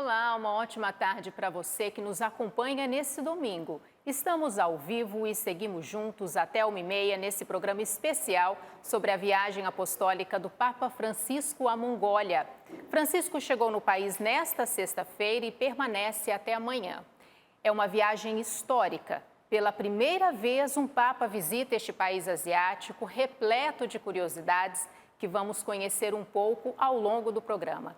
Olá, uma ótima tarde para você que nos acompanha nesse domingo. Estamos ao vivo e seguimos juntos até 1h30 nesse programa especial sobre a viagem apostólica do Papa Francisco à Mongólia. Francisco chegou no país nesta sexta-feira e permanece até amanhã. É uma viagem histórica. Pela primeira vez, um Papa visita este país asiático repleto de curiosidades que vamos conhecer um pouco ao longo do programa.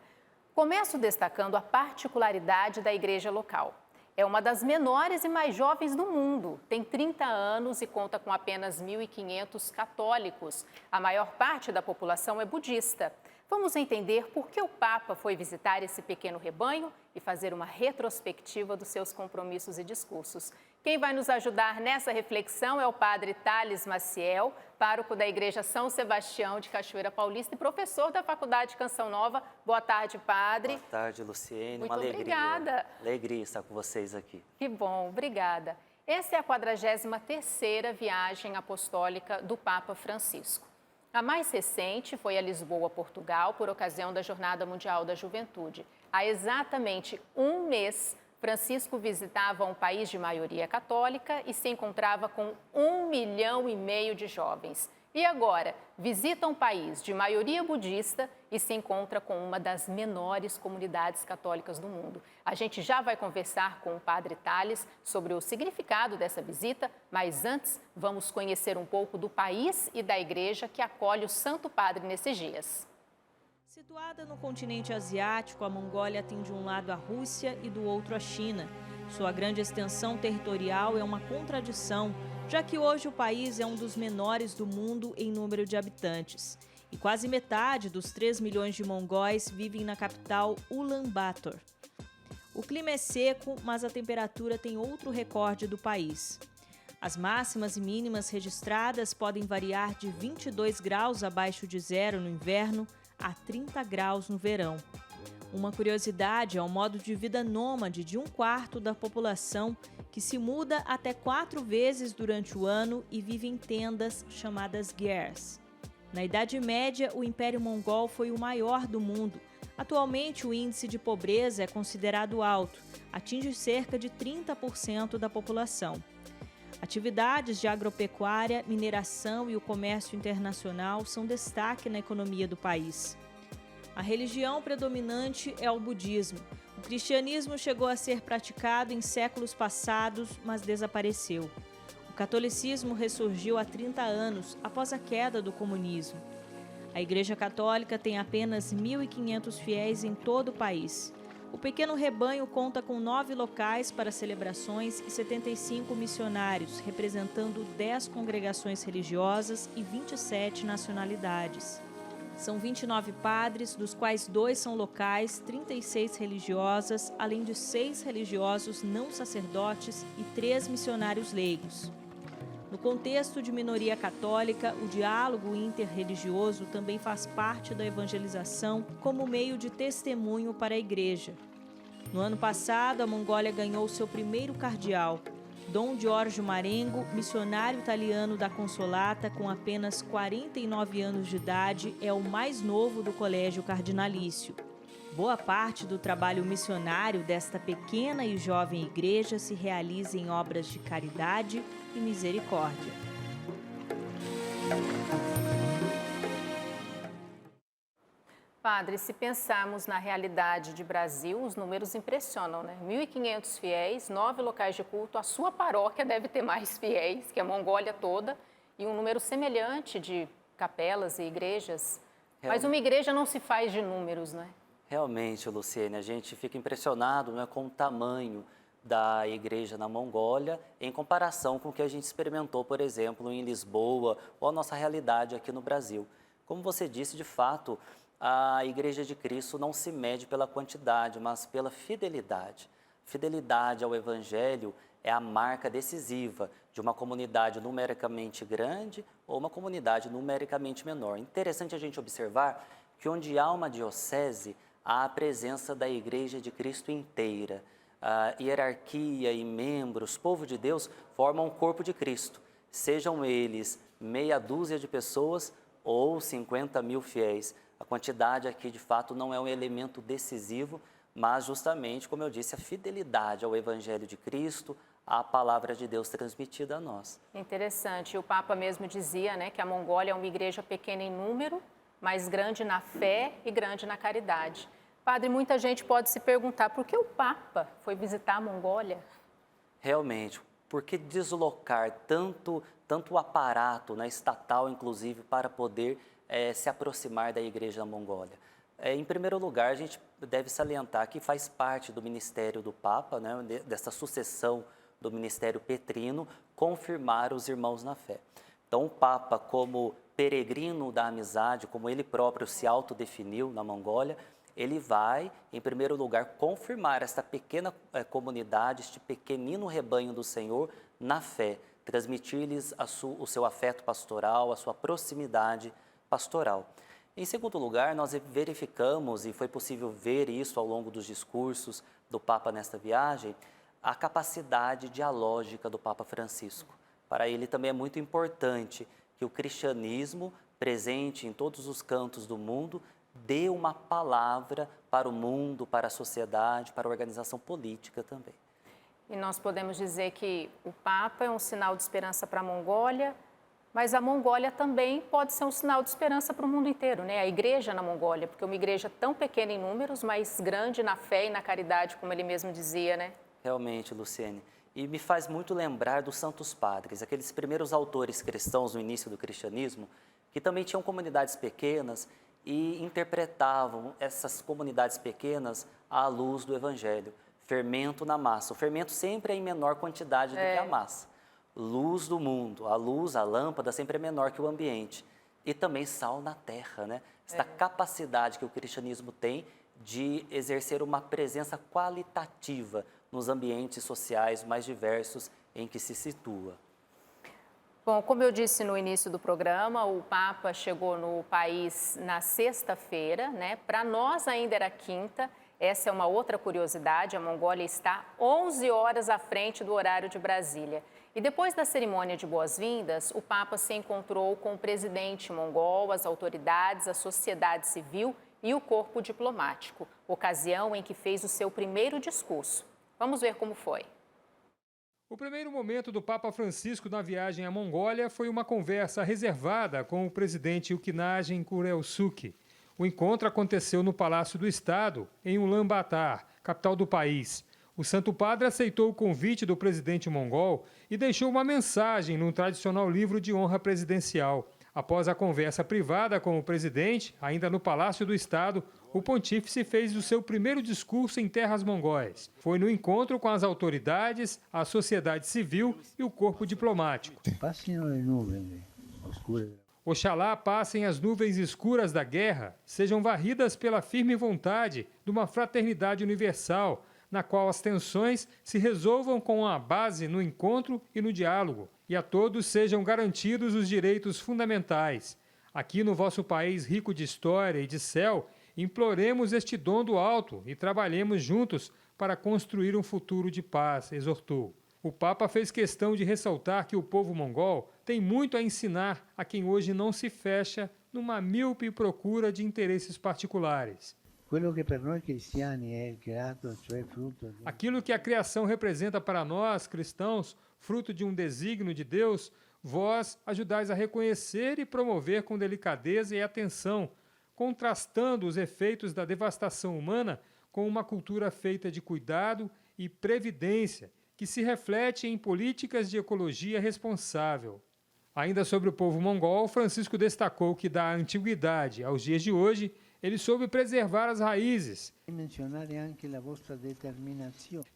Começo destacando a particularidade da igreja local. É uma das menores e mais jovens do mundo. Tem 30 anos e conta com apenas 1.500 católicos. A maior parte da população é budista. Vamos entender por que o Papa foi visitar esse pequeno rebanho e fazer uma retrospectiva dos seus compromissos e discursos. Quem vai nos ajudar nessa reflexão é o padre Thales Maciel, pároco da Igreja São Sebastião de Cachoeira Paulista e professor da Faculdade Canção Nova. Boa tarde, padre. Boa tarde, Luciene. Muito uma alegria. Obrigada. Alegria estar com vocês aqui. Que bom, obrigada. Essa é a 43ª viagem apostólica do Papa Francisco. A mais recente foi a Lisboa, Portugal, por ocasião da Jornada Mundial da Juventude. Há exatamente um mês, Francisco visitava um país de maioria católica e se encontrava com 1,5 milhão de jovens. E agora, visita um país de maioria budista e se encontra com uma das menores comunidades católicas do mundo. A gente já vai conversar com o padre Thales sobre o significado dessa visita, mas antes vamos conhecer um pouco do país e da igreja que acolhe o Santo Padre nesses dias. Situada no continente asiático, a Mongólia tem de um lado a Rússia e do outro a China. Sua grande extensão territorial é uma contradição, já que hoje o país é um dos menores do mundo em número de habitantes. E quase metade dos 3 milhões de mongóis vivem na capital Ulaanbaatar. O clima é seco, mas a temperatura tem outro recorde do país. As máximas e mínimas registradas podem variar de 22 graus abaixo de zero no inverno a 30 graus no verão. Uma curiosidade é o modo de vida nômade de 1/4 da população, que se muda até 4 vezes durante o ano e vive em tendas chamadas gers. Na Idade Média, o Império Mongol foi o maior do mundo. Atualmente, o índice de pobreza é considerado alto, atinge cerca de 30% da população. Atividades de agropecuária, mineração e o comércio internacional são destaque na economia do país. A religião predominante é o budismo. O cristianismo chegou a ser praticado em séculos passados, mas desapareceu. O catolicismo ressurgiu há 30 anos, após a queda do comunismo. A Igreja Católica tem apenas 1.500 fiéis em todo o país. O pequeno rebanho conta com 9 locais para celebrações e 75 missionários, representando 10 congregações religiosas e 27 nacionalidades. São 29 padres, dos quais 2 são locais, 36 religiosas, além de 6 religiosos não sacerdotes e 3 missionários leigos. No contexto de minoria católica, o diálogo interreligioso também faz parte da evangelização como meio de testemunho para a Igreja. No ano passado, a Mongólia ganhou seu primeiro cardeal. Dom Giorgio Marengo, missionário italiano da Consolata, com apenas 49 anos de idade, é o mais novo do colégio cardinalício. Boa parte do trabalho missionário desta pequena e jovem igreja se realiza em obras de caridade e misericórdia. Padre, se pensarmos na realidade de Brasil, os números impressionam, né? 1.500 fiéis, 9 locais de culto, a sua paróquia deve ter mais fiéis que a Mongólia toda e um número semelhante de capelas e igrejas. Mas uma igreja não se faz de números, né? Realmente, Luciene, a gente fica impressionado, né, com o tamanho da igreja na Mongólia em comparação com o que a gente experimentou, por exemplo, em Lisboa ou a nossa realidade aqui no Brasil. Como você disse, de fato, a Igreja de Cristo não se mede pela quantidade, mas pela fidelidade. Fidelidade ao Evangelho é a marca decisiva de uma comunidade numericamente grande ou uma comunidade numericamente menor. Interessante a gente observar que onde há uma diocese, há a presença da Igreja de Cristo inteira. A hierarquia e membros, povo de Deus, formam o corpo de Cristo. Sejam eles meia dúzia de pessoas ou 50 mil fiéis. A quantidade aqui, de fato, não é um elemento decisivo, mas justamente, como eu disse, a fidelidade ao Evangelho de Cristo, à palavra de Deus transmitida a nós. Interessante. E o Papa mesmo dizia, né, que a Mongólia é uma igreja pequena em número, mas grande na fé e grande na caridade. Padre, muita gente pode se perguntar por que o Papa foi visitar a Mongólia? Realmente, por que deslocar tanto o aparato, né, estatal, inclusive, para poder se aproximar da Igreja da Mongólia? Em primeiro lugar, a gente deve salientar que faz parte do ministério do Papa, né, dessa sucessão do ministério petrino, confirmar os irmãos na fé. Então, o Papa, como peregrino da amizade, como ele próprio se autodefiniu na Mongólia, ele vai, em primeiro lugar, confirmar esta pequena comunidade, este pequenino rebanho do Senhor na fé, transmitir-lhes o seu afeto pastoral, a sua proximidade pastoral. Em segundo lugar, nós verificamos, e foi possível ver isso ao longo dos discursos do Papa nesta viagem, a capacidade dialógica do Papa Francisco. Para ele também é muito importante que o cristianismo, presente em todos os cantos do mundo, dê uma palavra para o mundo, para a sociedade, para a organização política também. E nós podemos dizer que o Papa é um sinal de esperança para a Mongólia, mas a Mongólia também pode ser um sinal de esperança para o mundo inteiro, né? A igreja na Mongólia, porque é uma igreja tão pequena em números, mas grande na fé e na caridade, como ele mesmo dizia, né? Realmente, Luciene. E me faz muito lembrar dos Santos Padres, aqueles primeiros autores cristãos no início do cristianismo, que também tinham comunidades pequenas e interpretavam essas comunidades pequenas à luz do Evangelho. Fermento na massa. O fermento sempre é em menor quantidade do que a massa. Luz do mundo. A luz, a lâmpada, sempre é menor que o ambiente. E também sal na terra, né? Esta capacidade que o cristianismo tem de exercer uma presença qualitativa nos ambientes sociais mais diversos em que se situa. Bom, como eu disse no início do programa, o Papa chegou no país na sexta-feira, né? Para nós ainda era quinta. Essa é uma outra curiosidade, a Mongólia está 11 horas à frente do horário de Brasília. E depois da cerimônia de boas-vindas, o Papa se encontrou com o presidente mongol, as autoridades, a sociedade civil e o corpo diplomático, ocasião em que fez o seu primeiro discurso. Vamos ver como foi. O primeiro momento do Papa Francisco na viagem à Mongólia foi uma conversa reservada com o presidente Ukhnaagen Khurelsukh. O encontro aconteceu no Palácio do Estado, em Ulaanbaatar, capital do país. O Santo Padre aceitou o convite do presidente mongol e deixou uma mensagem no tradicional livro de honra presidencial. Após a conversa privada com o presidente, ainda no Palácio do Estado, o pontífice fez o seu primeiro discurso em terras mongóis. Foi no encontro com as autoridades, a sociedade civil e o corpo diplomático. Oxalá passem as nuvens escuras da guerra, sejam varridas pela firme vontade de uma fraternidade universal, na qual as tensões se resolvam com a base no encontro e no diálogo, e a todos sejam garantidos os direitos fundamentais. Aqui no vosso país rico de história e de céu, imploremos este dom do alto e trabalhemos juntos para construir um futuro de paz, exortou. O Papa fez questão de ressaltar que o povo mongol tem muito a ensinar a quem hoje não se fecha numa míope procura de interesses particulares. Aquilo que a criação representa para nós, cristãos, fruto de um desígnio de Deus, vós ajudais a reconhecer e promover com delicadeza e atenção, contrastando os efeitos da devastação humana com uma cultura feita de cuidado e previdência, que se reflete em políticas de ecologia responsável. Ainda sobre o povo mongol, Francisco destacou que da antiguidade aos dias de hoje, ele soube preservar as raízes.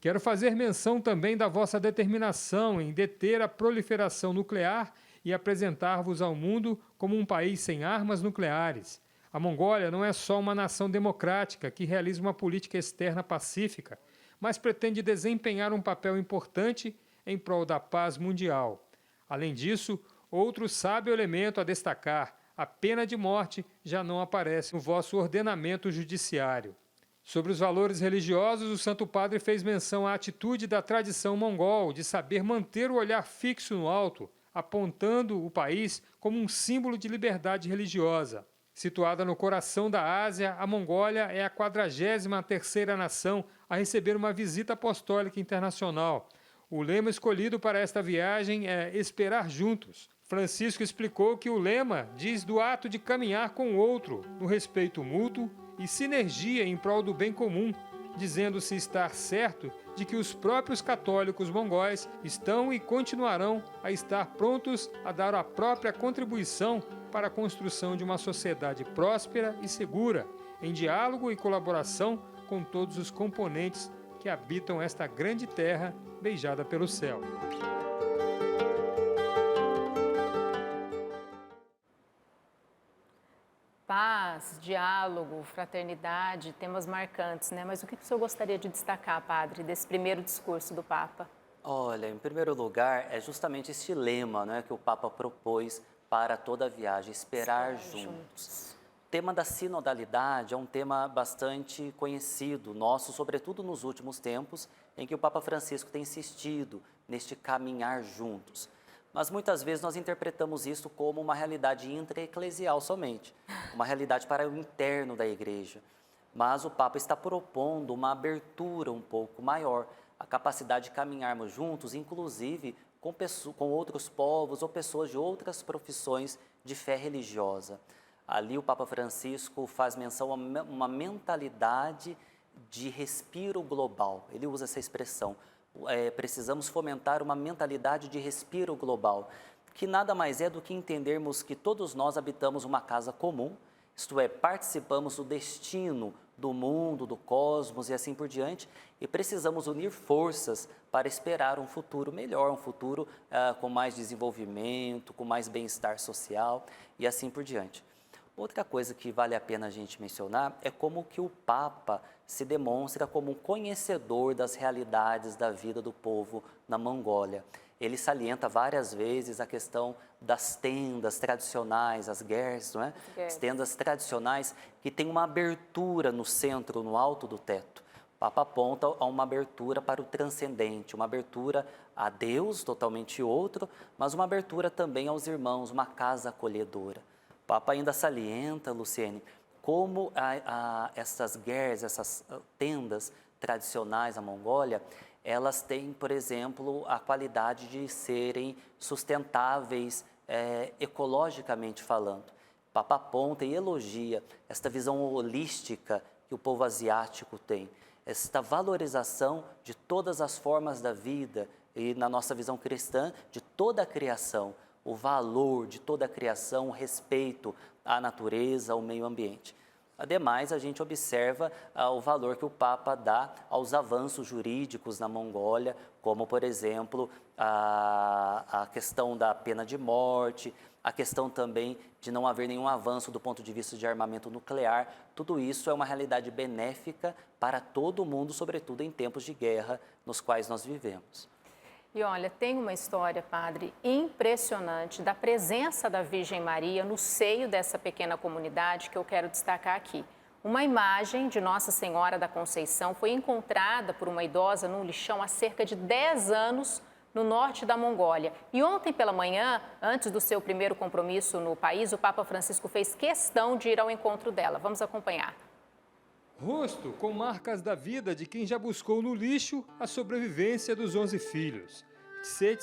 Quero fazer menção também da vossa determinação em deter a proliferação nuclear e apresentar-vos ao mundo como um país sem armas nucleares. A Mongólia não é só uma nação democrática que realiza uma política externa pacífica, mas pretende desempenhar um papel importante em prol da paz mundial. Além disso, outro sábio elemento a destacar: a pena de morte já não aparece no vosso ordenamento judiciário. Sobre os valores religiosos, o Santo Padre fez menção à atitude da tradição mongol de saber manter o olhar fixo no alto, apontando o país como um símbolo de liberdade religiosa. Situada no coração da Ásia, a Mongólia é a 43ª nação a receber uma visita apostólica internacional. O lema escolhido para esta viagem é Esperar Juntos. Francisco explicou que o lema diz do ato de caminhar com o outro, no respeito mútuo e sinergia em prol do bem comum, dizendo-se estar certo de que os próprios católicos mongóis estão e continuarão a estar prontos a dar a própria contribuição para a construção de uma sociedade próspera e segura, em diálogo e colaboração com todos os componentes que habitam esta grande terra beijada pelo céu. Paz, diálogo, fraternidade, temas marcantes, né? Mas o que o senhor gostaria de destacar, padre, desse primeiro discurso do Papa? Olha, em primeiro lugar, é justamente este lema, né, que o Papa propôs para toda a viagem, esperar juntos. O tema da sinodalidade é um tema bastante conhecido nosso, sobretudo nos últimos tempos, em que o Papa Francisco tem insistido neste caminhar juntos. Mas muitas vezes nós interpretamos isso como uma realidade intra-eclesial somente, uma realidade para o interno da igreja. Mas o Papa está propondo uma abertura um pouco maior, a capacidade de caminharmos juntos, inclusive com outros povos ou pessoas de outras profissões de fé religiosa. Ali o Papa Francisco faz menção a uma mentalidade de respiro global, ele usa essa expressão. Precisamos fomentar uma mentalidade de respiro global, que nada mais é do que entendermos que todos nós habitamos uma casa comum, isto é, participamos do destino do mundo, do cosmos e assim por diante, e precisamos unir forças para esperar um futuro melhor, um futuro com mais desenvolvimento, com mais bem-estar social e assim por diante. Outra coisa que vale a pena a gente mencionar é como que o Papa se demonstra como um conhecedor das realidades da vida do povo na Mongólia. Ele salienta várias vezes a questão das tendas tradicionais, as gers, não é? As tendas tradicionais que têm uma abertura no centro, no alto do teto. O Papa aponta a uma abertura para o transcendente, uma abertura a Deus, totalmente outro, mas uma abertura também aos irmãos, uma casa acolhedora. O Papa ainda salienta, Luciene, como essas gers, essas tendas tradicionais na Mongólia, elas têm, por exemplo, a qualidade de serem sustentáveis ecologicamente falando. O Papa aponta e elogia esta visão holística que o povo asiático tem, esta valorização de todas as formas da vida e, na nossa visão cristã, de toda a criação, o valor de toda a criação, o respeito à natureza, ao meio ambiente. Ademais, a gente observa o valor que o Papa dá aos avanços jurídicos na Mongólia, como, por exemplo, a questão da pena de morte, a questão também de não haver nenhum avanço do ponto de vista de armamento nuclear. Tudo isso é uma realidade benéfica para todo mundo, sobretudo em tempos de guerra nos quais nós vivemos. E olha, tem uma história, padre, impressionante da presença da Virgem Maria no seio dessa pequena comunidade que eu quero destacar aqui. Uma imagem de Nossa Senhora da Conceição foi encontrada por uma idosa num lixão há cerca de 10 anos no norte da Mongólia. E ontem pela manhã, antes do seu primeiro compromisso no país, o Papa Francisco fez questão de ir ao encontro dela. Vamos acompanhar. Rosto com marcas da vida de quem já buscou no lixo a sobrevivência dos 11 filhos. Tsé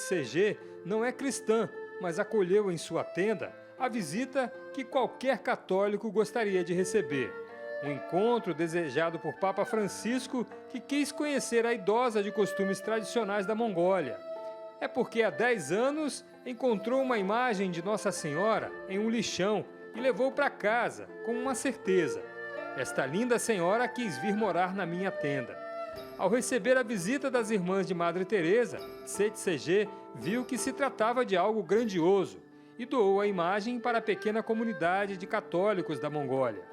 não é cristã, mas acolheu em sua tenda a visita que qualquer católico gostaria de receber. Um encontro desejado por Papa Francisco, que quis conhecer a idosa de costumes tradicionais da Mongólia. É porque há 10 anos encontrou uma imagem de Nossa Senhora em um lixão e levou para casa com uma certeza: esta linda senhora quis vir morar na minha tenda. Ao receber a visita das irmãs de Madre Teresa, Tsé viu que se tratava de algo grandioso e doou a imagem para a pequena comunidade de católicos da Mongólia.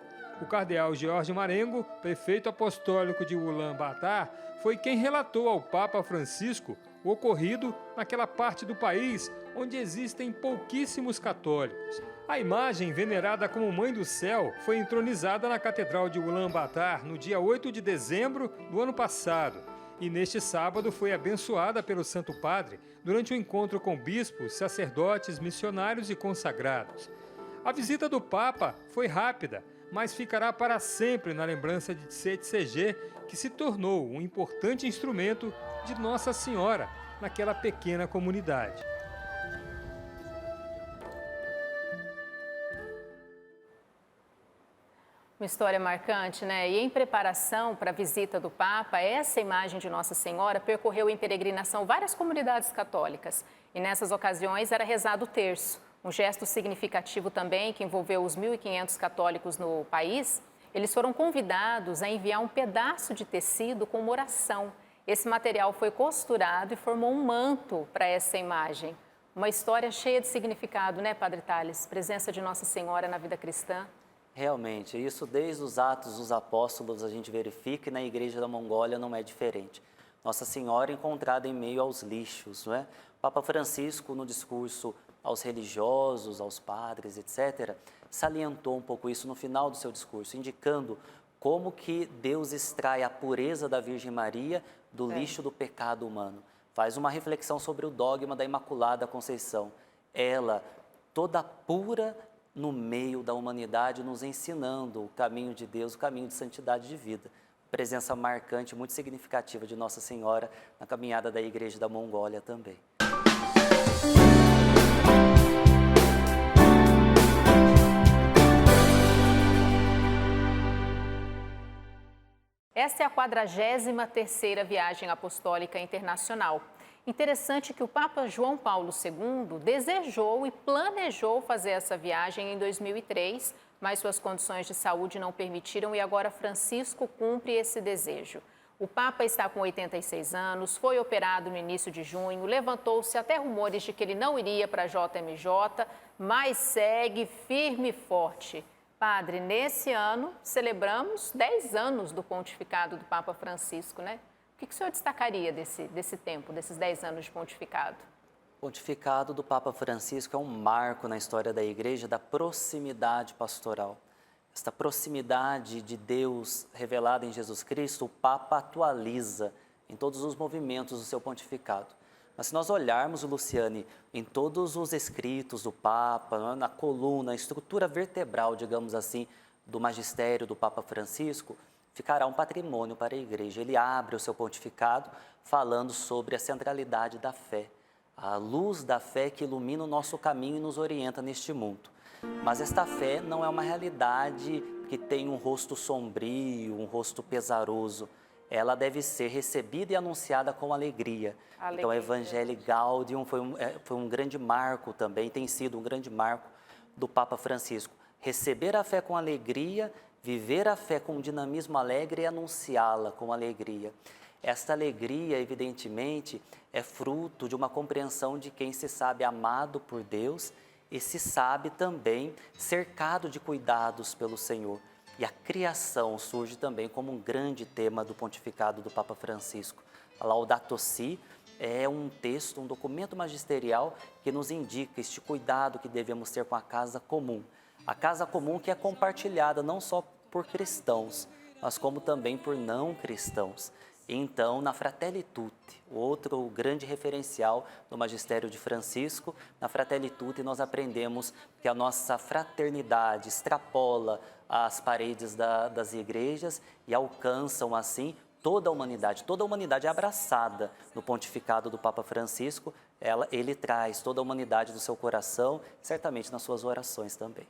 O cardeal George Marengo, prefeito apostólico de Ulaanbaatar, foi quem relatou ao Papa Francisco o ocorrido naquela parte do país onde existem pouquíssimos católicos. A imagem, venerada como Mãe do Céu, foi entronizada na Catedral de Ulaanbaatar no dia 8 de dezembro do ano passado e neste sábado foi abençoada pelo Santo Padre durante um encontro com bispos, sacerdotes, missionários e consagrados. A visita do Papa foi rápida, mas ficará para sempre na lembrança de Tse, que se tornou um importante instrumento de Nossa Senhora naquela pequena comunidade. Uma história marcante, né? E em preparação para a visita do Papa, essa imagem de Nossa Senhora percorreu em peregrinação várias comunidades católicas. E nessas ocasiões era rezado o terço, um gesto significativo também que envolveu os 1.500 católicos no país. Eles foram convidados a enviar um pedaço de tecido com uma oração. Esse material foi costurado e formou um manto para essa imagem. Uma história cheia de significado, né, Padre Thales? Presença de Nossa Senhora na vida cristã. Realmente, isso desde os Atos dos Apóstolos a gente verifica e na Igreja da Mongólia não é diferente. Nossa Senhora encontrada em meio aos lixos, não é? O Papa Francisco, no discurso aos religiosos, aos padres, etc., salientou um pouco isso no final do seu discurso, indicando como que Deus extrai a pureza da Virgem Maria do lixo do pecado humano. Faz uma reflexão sobre o dogma da Imaculada Conceição. Ela, toda pura no meio da humanidade, nos ensinando o caminho de Deus, o caminho de santidade de vida. Presença marcante, muito significativa de Nossa Senhora na caminhada da Igreja da Mongólia também. Essa é a 43ª viagem apostólica internacional. Interessante que o Papa João Paulo II desejou e planejou fazer essa viagem em 2003, mas suas condições de saúde não permitiram e agora Francisco cumpre esse desejo. O Papa está com 86 anos, foi operado no início de junho, levantou-se até rumores de que ele não iria para a JMJ, mas segue firme e forte. Padre, nesse ano celebramos 10 anos do pontificado do Papa Francisco, né? O que o senhor destacaria desse tempo, desses 10 anos de pontificado? O pontificado do Papa Francisco é um marco na história da Igreja da proximidade pastoral. Esta proximidade de Deus revelada em Jesus Cristo, o Papa atualiza em todos os movimentos do seu pontificado. Mas se nós olharmos, Luciane, em todos os escritos do Papa, na coluna, a estrutura vertebral, digamos assim, do magistério do Papa Francisco, ficará um patrimônio para a Igreja. Ele abre o seu pontificado falando sobre a centralidade da fé, a luz da fé que ilumina o nosso caminho e nos orienta neste mundo. Mas esta fé não é uma realidade que tem um rosto sombrio, um rosto pesaroso. Ela deve ser recebida e anunciada com alegria. Então, o Evangelii Gaudium foi um grande marco também, tem sido um grande marco do Papa Francisco. Receber a fé com alegria, viver a fé com um dinamismo alegre e anunciá-la com alegria. Esta alegria, evidentemente, é fruto de uma compreensão de quem se sabe amado por Deus e se sabe também cercado de cuidados pelo Senhor. E a criação surge também como um grande tema do pontificado do Papa Francisco. A Laudato Si é um texto, um documento magisterial que nos indica este cuidado que devemos ter com a casa comum. A casa comum que é compartilhada não só por cristãos, mas como também por não cristãos. Então, na Fratelli Tutti, outro grande referencial do magistério de Francisco, na Fratelli Tutti nós aprendemos que a nossa fraternidade extrapola as paredes das igrejas e alcançam assim toda a humanidade. Toda a humanidade é abraçada no pontificado do Papa Francisco, ele traz toda a humanidade do seu coração, certamente nas suas orações também.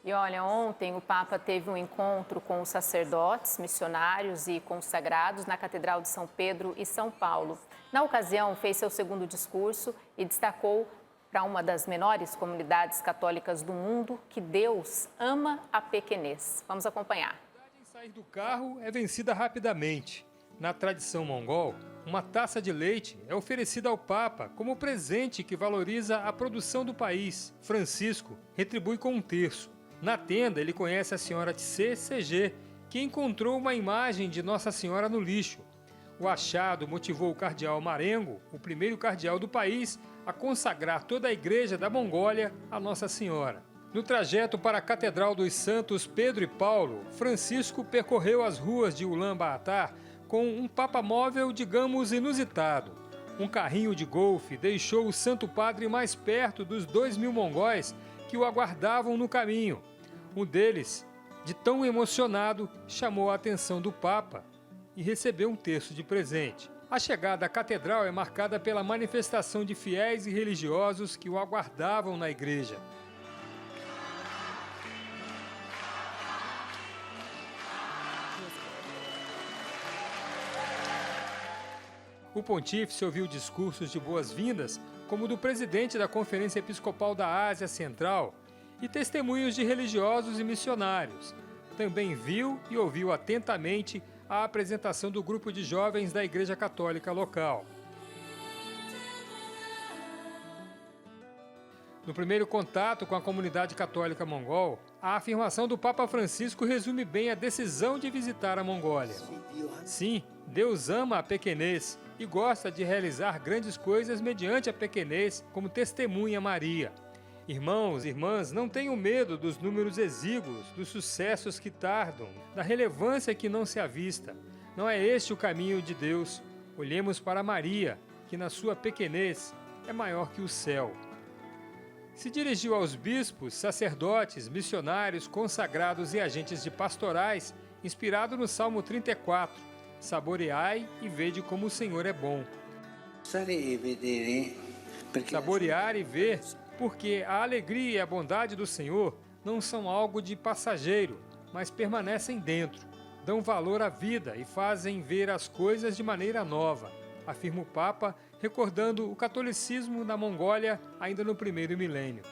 E olha, ontem o Papa teve um encontro com os sacerdotes, missionários e consagrados na Catedral de São Pedro e São Paulo. Na ocasião, fez seu segundo discurso e destacou para uma das menores comunidades católicas do mundo que Deus ama a pequenez. Vamos acompanhar. Sair do carro é vencida rapidamente. Na tradição mongol, uma taça de leite é oferecida ao Papa como presente que valoriza a produção do país. Francisco retribui com um terço. Na tenda, ele conhece a senhora Tse, que encontrou uma imagem de Nossa Senhora no lixo. O achado motivou o cardeal Marengo, o primeiro cardeal do país, a consagrar toda a igreja da Mongólia a Nossa Senhora. No trajeto para a Catedral dos Santos Pedro e Paulo, Francisco percorreu as ruas de Ulaanbaatar com um papamóvel, digamos, inusitado. Um carrinho de golfe deixou o Santo Padre mais perto dos 2.000 mongóis que o aguardavam no caminho. Um deles, de tão emocionado, chamou a atenção do Papa e recebeu um terço de presente. A chegada à catedral é marcada pela manifestação de fiéis e religiosos que o aguardavam na igreja. O pontífice ouviu discursos de boas-vindas, como o do presidente da Conferência Episcopal da Ásia Central, e testemunhos de religiosos e missionários. Também viu e ouviu atentamente a apresentação do grupo de jovens da Igreja Católica local. No primeiro contato com a comunidade católica mongol, a afirmação do Papa Francisco resume bem a decisão de visitar a Mongólia. Sim, Deus ama a pequenez e gosta de realizar grandes coisas mediante a pequenez, como testemunha Maria. Irmãos e irmãs, não tenham medo dos números exíguos, dos sucessos que tardam, da relevância que não se avista. Não é este o caminho de Deus. Olhemos para Maria, que na sua pequenez é maior que o céu. Se dirigiu aos bispos, sacerdotes, missionários, consagrados e agentes de pastorais, inspirado no Salmo 34, saboreai e vede como o Senhor é bom. Saborear e ver, porque a alegria e a bondade do Senhor não são algo de passageiro, mas permanecem dentro, dão valor à vida e fazem ver as coisas de maneira nova, afirma o Papa, recordando o catolicismo na Mongólia ainda no primeiro milênio.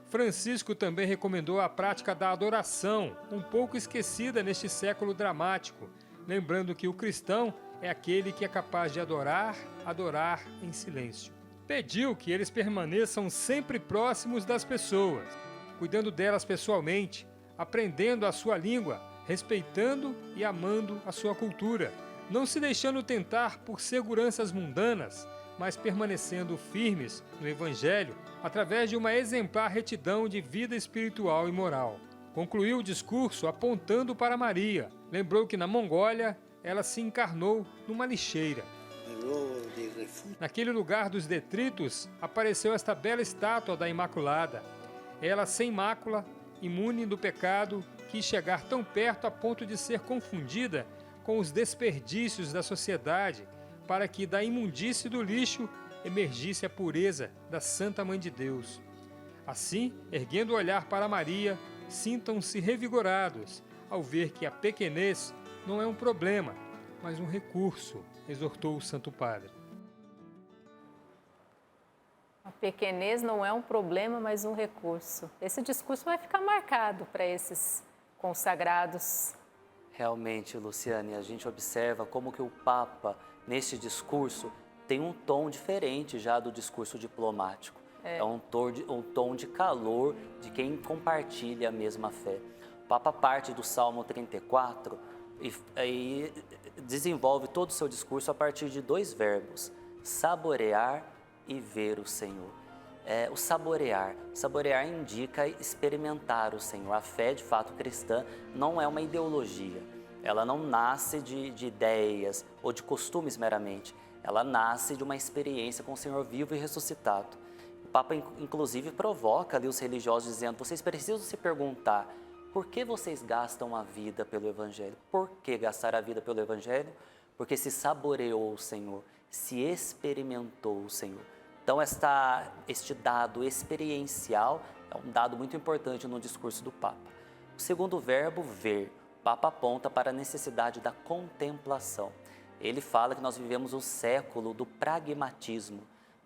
Francisco também recomendou a prática da adoração, um pouco esquecida neste século dramático, lembrando que o cristão é aquele que é capaz de adorar em silêncio. Pediu que eles permaneçam sempre próximos das pessoas, cuidando delas pessoalmente, aprendendo a sua língua, respeitando e amando a sua cultura, não se deixando tentar por seguranças mundanas, mas permanecendo firmes no Evangelho através de uma exemplar retidão de vida espiritual e moral. Concluiu o discurso apontando para Maria. Lembrou que na Mongólia ela se encarnou numa lixeira. Naquele lugar dos detritos apareceu esta bela estátua da Imaculada. Ela sem mácula, imune do pecado, quis chegar tão perto a ponto de ser confundida com os desperdícios da sociedade, para que da imundície do lixo emergisse a pureza da Santa Mãe de Deus. Assim, erguendo o olhar para Maria, sintam-se revigorados ao ver que a pequenez não é um problema, mas um recurso, exortou o Santo Padre. A pequenez não é um problema, mas um recurso. Esse discurso vai ficar marcado para esses consagrados. Realmente, Luciane, a gente observa como que o Papa, neste discurso, tem um tom diferente já do discurso diplomático. É um tom de calor de quem compartilha a mesma fé. O Papa parte do Salmo 34 e desenvolve todo o seu discurso a partir de dois verbos, saborear e ver o Senhor. O saborear indica experimentar o Senhor. A fé, de fato, cristã não é uma ideologia. Ela não nasce de ideias ou de costumes meramente. Ela nasce de uma experiência com o Senhor vivo e ressuscitado. O Papa, inclusive, provoca ali os religiosos dizendo: vocês precisam se perguntar, por que vocês gastam a vida pelo Evangelho? Por que gastar a vida pelo Evangelho? Porque se saboreou o Senhor, se experimentou o Senhor. Então, este dado experiencial é um dado muito importante no discurso do Papa. O segundo verbo, ver, o Papa aponta para a necessidade da contemplação. Ele fala que nós vivemos o século do pragmatismo,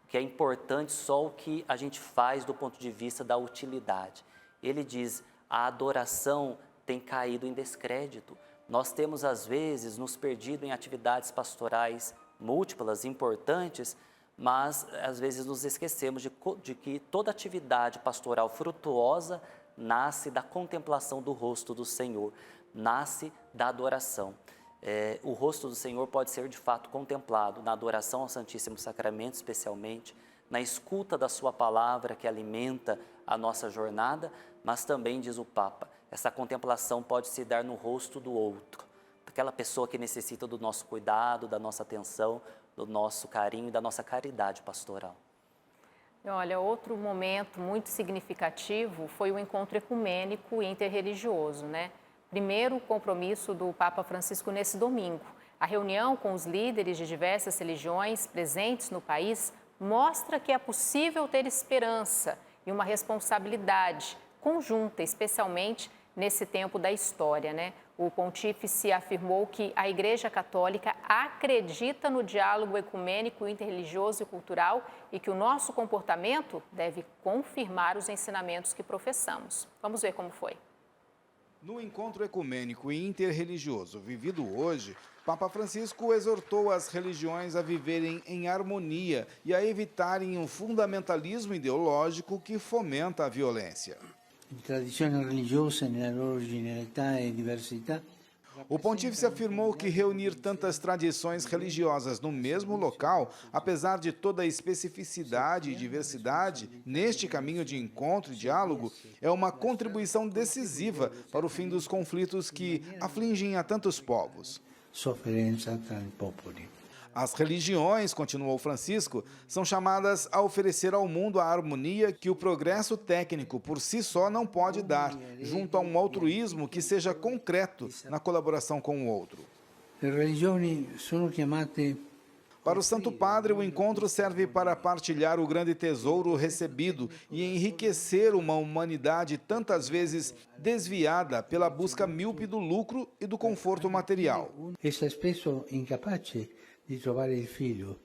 que é importante só o que a gente faz do ponto de vista da utilidade. Ele diz, a adoração tem caído em descrédito. Nós temos, às vezes, nos perdido em atividades pastorais múltiplas, importantes, mas às vezes nos esquecemos de que toda atividade pastoral frutuosa nasce da contemplação do rosto do Senhor, nasce da adoração. O rosto do Senhor pode ser de fato contemplado na adoração ao Santíssimo Sacramento, especialmente, na escuta da sua palavra que alimenta a nossa jornada, mas também, diz o Papa, essa contemplação pode se dar no rosto do outro, daquela pessoa que necessita do nosso cuidado, da nossa atenção, do nosso carinho e da nossa caridade pastoral. Olha, outro momento muito significativo foi o encontro ecumênico e interreligioso, né? Primeiro, o compromisso do Papa Francisco nesse domingo. A reunião com os líderes de diversas religiões presentes no país mostra que é possível ter esperança e uma responsabilidade conjunta, especialmente nesse tempo da história, né? O pontífice afirmou que a Igreja Católica acredita no diálogo ecumênico, interreligioso e cultural e que o nosso comportamento deve confirmar os ensinamentos que professamos. Vamos ver como foi. No encontro ecumênico e interreligioso vivido hoje, Papa Francisco exortou as religiões a viverem em harmonia e a evitarem um fundamentalismo ideológico que fomenta a violência. Tradizioni religiose nella loro generalità e diversità. O pontífice afirmou que reunir tantas tradições religiosas no mesmo local, apesar de toda a especificidade e diversidade, neste caminho de encontro e diálogo, é uma contribuição decisiva para o fim dos conflitos que afligem a tantos povos. Sofferenza tra i popoli. As religiões, continuou Francisco, são chamadas a oferecer ao mundo a harmonia que o progresso técnico por si só não pode dar, junto a um altruísmo que seja concreto na colaboração com o outro. Le religioni sono chiamate. Para o Santo Padre, o encontro serve para partilhar o grande tesouro recebido e enriquecer uma humanidade tantas vezes desviada pela busca míope do lucro e do conforto material. Essa spesso incapace di trovare il figlio.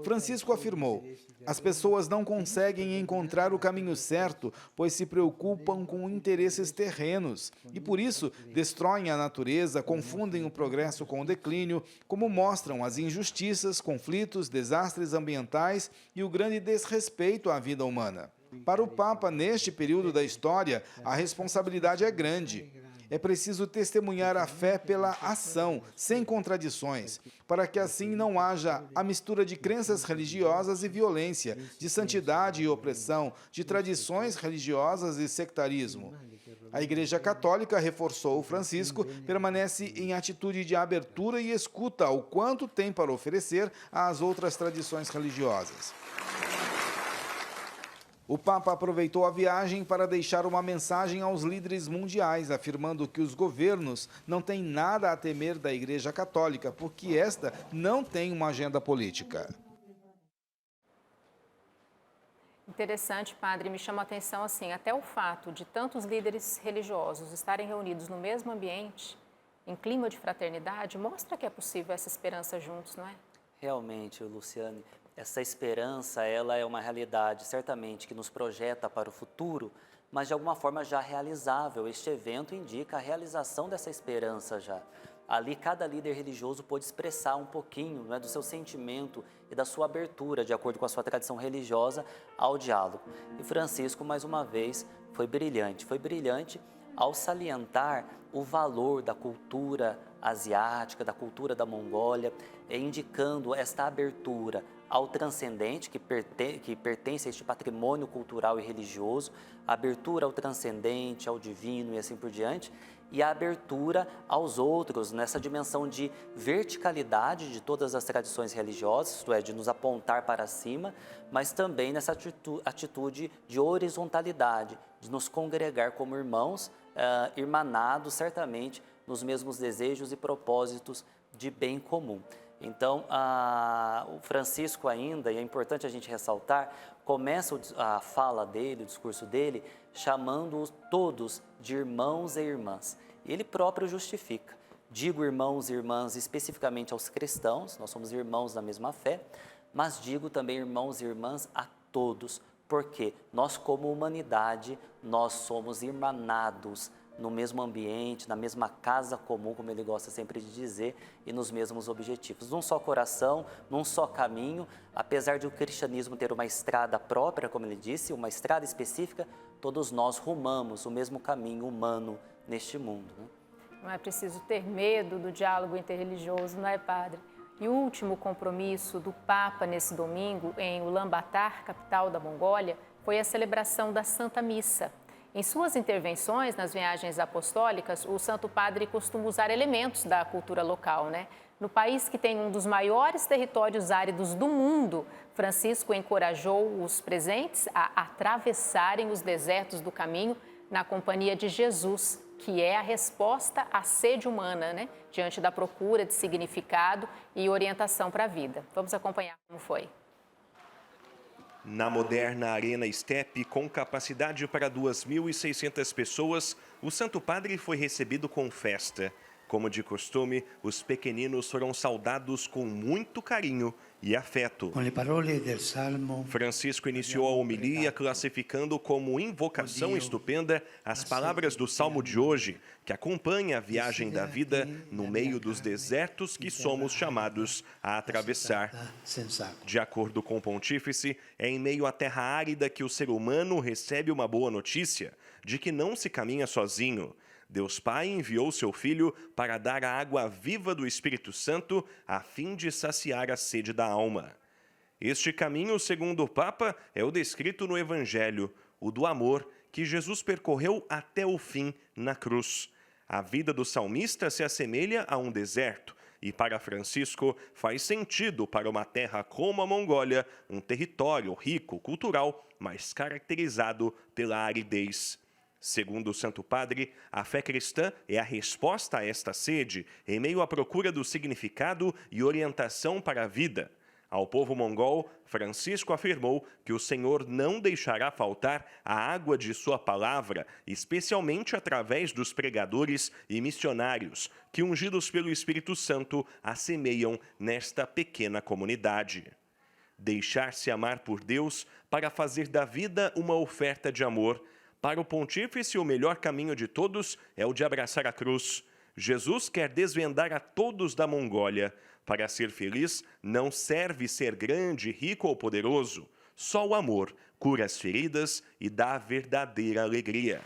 Francisco afirmou: as pessoas não conseguem encontrar o caminho certo, pois se preocupam com interesses terrenos e, por isso, destroem a natureza, confundem o progresso com o declínio, como mostram as injustiças, conflitos, desastres ambientais e o grande desrespeito à vida humana. Para o Papa, neste período da história, a responsabilidade é grande. É preciso testemunhar a fé pela ação, sem contradições, para que assim não haja a mistura de crenças religiosas e violência, de santidade e opressão, de tradições religiosas e sectarismo. A Igreja Católica, reforçou Francisco, permanece em atitude de abertura e escuta ao quanto tem para oferecer às outras tradições religiosas. O Papa aproveitou a viagem para deixar uma mensagem aos líderes mundiais, afirmando que os governos não têm nada a temer da Igreja Católica, porque esta não tem uma agenda política. Interessante, padre, me chama a atenção assim, até o fato de tantos líderes religiosos estarem reunidos no mesmo ambiente, em clima de fraternidade, mostra que é possível essa esperança juntos, não é? Realmente, Luciane, essa esperança, ela é uma realidade, certamente, que nos projeta para o futuro, mas de alguma forma já realizável. Este evento indica a realização dessa esperança já. Ali, cada líder religioso pôde expressar um pouquinho, né, do seu sentimento e da sua abertura, de acordo com a sua tradição religiosa, ao diálogo. E Francisco, mais uma vez, foi brilhante ao salientar o valor da cultura asiática, da cultura da Mongólia, indicando esta abertura ao transcendente, que pertence a este patrimônio cultural e religioso, a abertura ao transcendente, ao divino e assim por diante, e a abertura aos outros, nessa dimensão de verticalidade de todas as tradições religiosas, isto é, de nos apontar para cima, mas também nessa atitude de horizontalidade, de nos congregar como irmãos, irmanados certamente nos mesmos desejos e propósitos de bem comum. Então, o Francisco ainda, e é importante a gente ressaltar, começa a fala dele, o discurso dele, chamando todos de irmãos e irmãs. Ele próprio justifica. Digo irmãos e irmãs especificamente aos cristãos, nós somos irmãos da mesma fé, mas digo também irmãos e irmãs a todos, porque nós como humanidade, nós somos irmanados no mesmo ambiente, na mesma casa comum, como ele gosta sempre de dizer, e nos mesmos objetivos. Num só coração, num só caminho, apesar de o cristianismo ter uma estrada própria, como ele disse, uma estrada específica, todos nós rumamos o mesmo caminho humano neste mundo, né? Não é preciso ter medo do diálogo interreligioso, não é, padre? E o último compromisso do Papa nesse domingo, em Ulaanbaatar, capital da Mongólia, foi a celebração da Santa Missa. Em suas intervenções nas viagens apostólicas, o Santo Padre costuma usar elementos da cultura local, né? No país que tem um dos maiores territórios áridos do mundo, Francisco encorajou os presentes a atravessarem os desertos do caminho na companhia de Jesus, que é a resposta à sede humana, né? Diante da procura de significado e orientação para a vida. Vamos acompanhar como foi. Na moderna Arena Steppe, com capacidade para 2.600 pessoas, o Santo Padre foi recebido com festa. Como de costume, os pequeninos foram saudados com muito carinho e afeto. Francisco iniciou a homilia classificando como invocação estupenda as palavras do Salmo de hoje, que acompanha a viagem da vida no meio dos desertos que somos chamados a atravessar. De acordo com o pontífice, é em meio à terra árida que o ser humano recebe uma boa notícia de que não se caminha sozinho. Deus Pai enviou seu Filho para dar a água viva do Espírito Santo a fim de saciar a sede da alma. Este caminho, segundo o Papa, é o descrito no Evangelho, o do amor que Jesus percorreu até o fim na cruz. A vida do salmista se assemelha a um deserto e, para Francisco, faz sentido para uma terra como a Mongólia, um território rico, cultural, mas caracterizado pela aridez. Segundo o Santo Padre, a fé cristã é a resposta a esta sede, em meio à procura do significado e orientação para a vida. Ao povo mongol, Francisco afirmou que o Senhor não deixará faltar a água de sua palavra, especialmente através dos pregadores e missionários, que, ungidos pelo Espírito Santo, assemeiam nesta pequena comunidade. Deixar-se amar por Deus para fazer da vida uma oferta de amor. Para o pontífice, o melhor caminho de todos é o de abraçar a cruz. Jesus quer desvendar a todos da Mongólia. Para ser feliz, não serve ser grande, rico ou poderoso. Só o amor cura as feridas e dá a verdadeira alegria.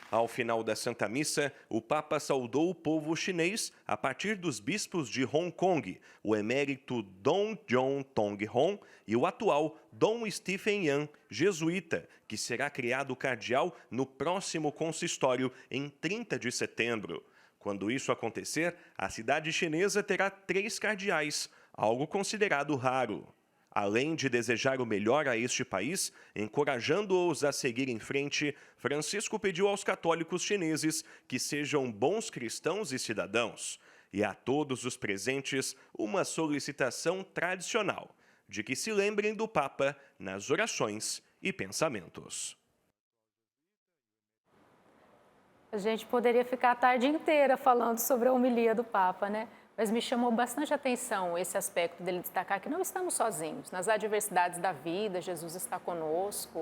Ao final da Santa Missa, o Papa saudou o povo chinês a partir dos bispos de Hong Kong, o emérito Dom John Tong Hong e o atual Dom Stephen Yan, jesuíta, que será criado cardeal no próximo consistório em 30 de setembro. Quando isso acontecer, a cidade chinesa terá 3 cardeais, algo considerado raro. Além de desejar o melhor a este país, encorajando-os a seguir em frente, Francisco pediu aos católicos chineses que sejam bons cristãos e cidadãos. E a todos os presentes, uma solicitação tradicional, de que se lembrem do Papa nas orações e pensamentos. A gente poderia ficar a tarde inteira falando sobre a homilia do Papa, né? Mas me chamou bastante atenção esse aspecto dele destacar que não estamos sozinhos. Nas adversidades da vida, Jesus está conosco.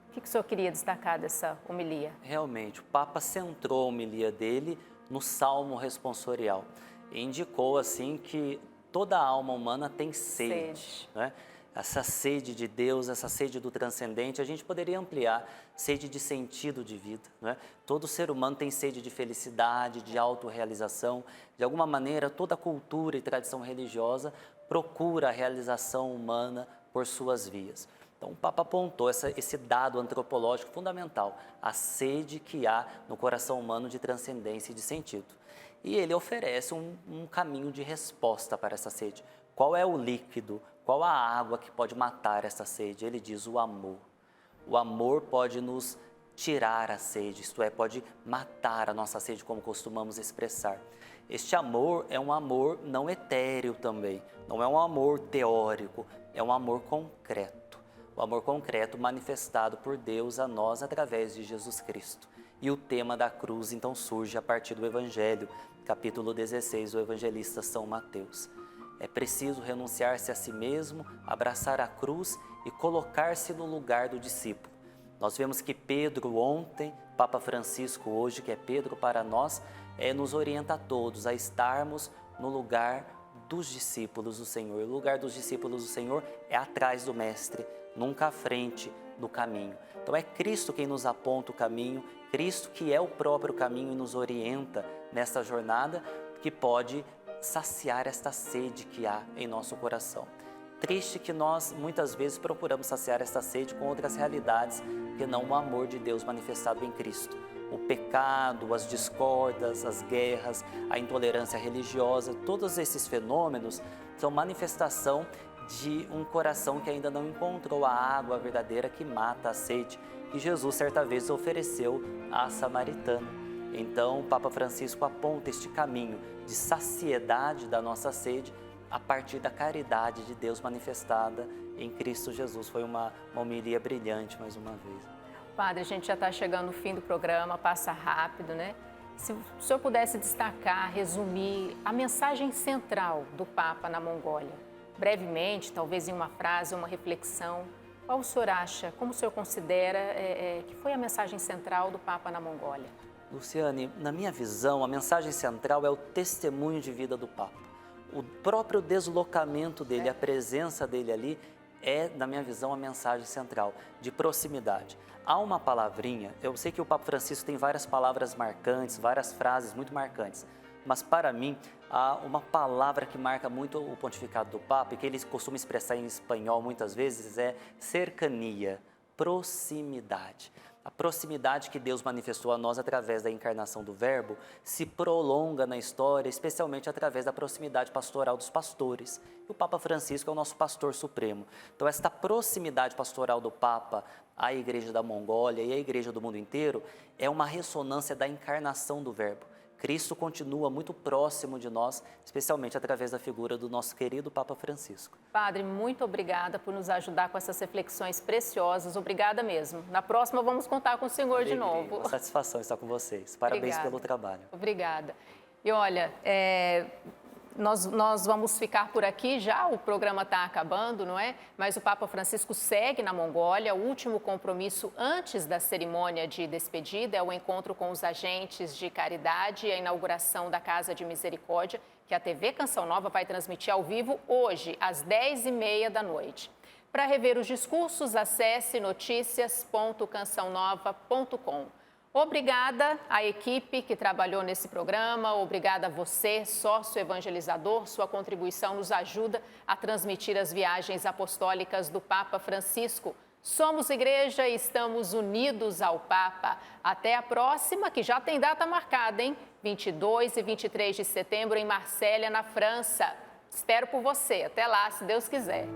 O que o senhor queria destacar dessa homilia? Realmente, o Papa centrou a homilia dele no Salmo responsorial. E indicou assim que toda a alma humana tem sede. Né? Essa sede de Deus, essa sede do transcendente, a gente poderia ampliar, sede de sentido de vida. Né? Todo ser humano tem sede de felicidade, de autorrealização. De alguma maneira, toda cultura e tradição religiosa procura a realização humana por suas vias. Então, o Papa apontou esse dado antropológico fundamental, a sede que há no coração humano de transcendência e de sentido. E ele oferece um caminho de resposta para essa sede. Qual é o líquido? Qual a água que pode matar essa sede? Ele diz o amor. O amor pode nos tirar a sede, isto é, pode matar a nossa sede, como costumamos expressar. Este amor é um amor não etéreo também, não é um amor teórico, é um amor concreto. O amor concreto manifestado por Deus a nós através de Jesus Cristo. E o tema da cruz, então, surge a partir do Evangelho, capítulo 16, do evangelista São Mateus. É preciso renunciar-se a si mesmo, abraçar a cruz e colocar-se no lugar do discípulo. Nós vemos que Pedro ontem, Papa Francisco hoje, que é Pedro para nós, nos orienta a todos a estarmos no lugar dos discípulos do Senhor. O lugar dos discípulos do Senhor é atrás do Mestre, nunca à frente do caminho. Então é Cristo quem nos aponta o caminho, Cristo que é o próprio caminho e nos orienta nessa jornada que pode saciar esta sede que há em nosso coração. triste que nós, muitas vezes, procuramos saciar esta sede com outras realidades que não o amor de Deus manifestado em Cristo. O pecado, as discórdias, as guerras, a intolerância religiosa, todos esses fenômenos são manifestação de um coração que ainda não encontrou a água verdadeira que mata a sede, que Jesus certa vez ofereceu à samaritana. Então, o Papa Francisco aponta este caminho de saciedade da nossa sede a partir da caridade de Deus manifestada em Cristo Jesus. Foi uma homilia brilhante, mais uma vez. Padre, a gente já está chegando no fim do programa, passa rápido, né? Se o senhor pudesse destacar, resumir a mensagem central do Papa na Mongólia, brevemente, talvez em uma frase, uma reflexão, qual o senhor acha, como o senhor considera que foi a mensagem central do Papa na Mongólia? Luciane, na minha visão, a mensagem central é o testemunho de vida do Papa. O próprio deslocamento dele, a presença dele ali, é, na minha visão, a mensagem central, de proximidade. Há uma palavrinha, eu sei que o Papa Francisco tem várias palavras marcantes, várias frases muito marcantes, mas para mim, há uma palavra que marca muito o pontificado do Papa e que ele costuma expressar em espanhol muitas vezes é cercania, proximidade. A proximidade que Deus manifestou a nós através da encarnação do Verbo se prolonga na história, especialmente através da proximidade pastoral dos pastores. E o Papa Francisco é o nosso pastor supremo. Então, esta proximidade pastoral do Papa à Igreja da Mongólia e à Igreja do mundo inteiro é uma ressonância da encarnação do Verbo. Cristo continua muito próximo de nós, especialmente através da figura do nosso querido Papa Francisco. Padre, muito obrigada por nos ajudar com essas reflexões preciosas. Obrigada mesmo. Na próxima vamos contar com o senhor de novo. Uma satisfação estar com vocês. Parabéns pelo trabalho. Obrigada. E olha, nós vamos ficar por aqui já, o programa está acabando, não é? Mas o Papa Francisco segue na Mongólia. O último compromisso antes da cerimônia de despedida é o encontro com os agentes de caridade e a inauguração da Casa de Misericórdia, que a TV Canção Nova vai transmitir ao vivo hoje, às 10h30 da noite. Para rever os discursos, acesse noticias.cançãonova.com. Obrigada à equipe que trabalhou nesse programa, obrigada a você, sócio evangelizador, sua contribuição nos ajuda a transmitir as viagens apostólicas do Papa Francisco. Somos igreja e estamos unidos ao Papa. Até a próxima, que já tem data marcada, hein? 22 e 23 de setembro em Marsella, na França. Espero por você. Até lá, se Deus quiser.